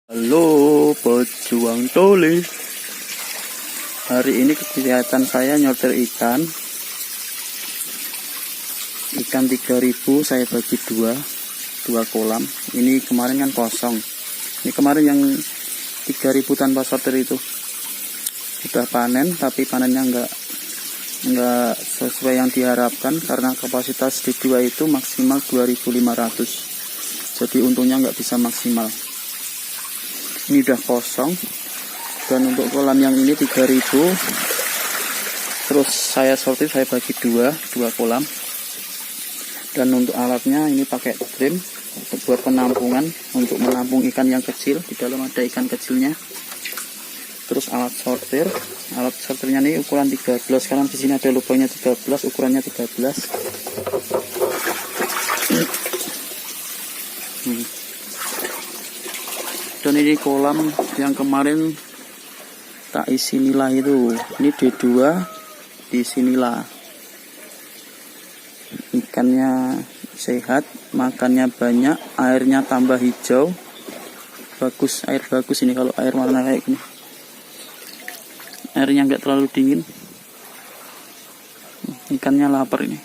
Halo pejuang toli. Hari ini kegiatan saya nyortir ikan 3000 saya bagi dua kolam. Ini kemarin kan kosong. Ini kemarin yang 3000 tanpa sortir itu sudah panen, tapi panennya enggak sesuai yang diharapkan karena kapasitas di dua itu maksimal 2500. Jadi untungnya enggak bisa maksimal. Ini udah kosong, dan untuk kolam yang ini 3000, terus saya sortir, saya bagi dua kolam. Dan untuk alatnya ini pakai trim untuk buat penampungan, untuk menampung ikan yang kecil. Di dalam ada ikan kecilnya. Terus alat sortirnya ini ukuran 13, karena di sini ada lubangnya 13, ukurannya 13. Dan ini kolam yang kemarin tak isi nila itu, ini D2 diisi nila. Ikannya sehat, makannya banyak, airnya tambah hijau, bagus, air bagus ini kalau air warna kayak gini. Airnya enggak terlalu dingin, ikannya lapar ini.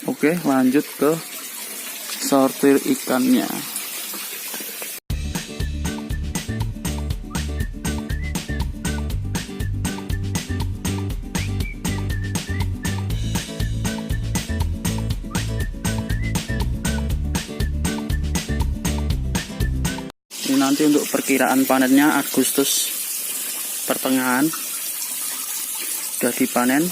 Oke, lanjut ke sortir ikannya. Ini nanti untuk perkiraan panennya Agustus pertengahan sudah dipanen.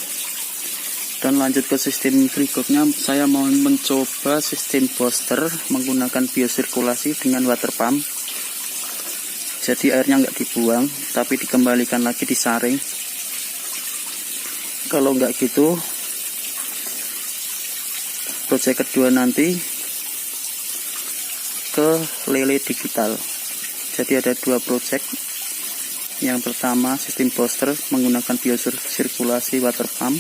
Dan lanjut ke sistem berikutnya, saya mau mencoba sistem booster menggunakan biosirkulasi dengan water pump. Jadi airnya nggak dibuang, tapi dikembalikan lagi, disaring. Kalau nggak gitu, project kedua nanti ke lele digital. Jadi ada dua project. Yang pertama sistem booster menggunakan biosirkulasi water pump,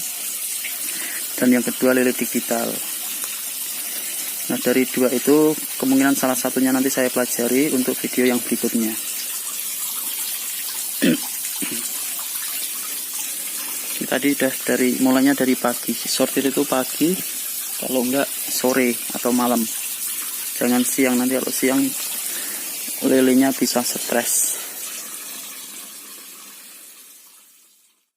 dan yang kedua lele digital. Nah, dari dua itu kemungkinan salah satunya nanti saya pelajari untuk video yang berikutnya. Tadi udah mulainya dari pagi, sortir itu pagi, kalau enggak sore atau malam. Jangan siang, nanti kalau siang lelenya bisa stres.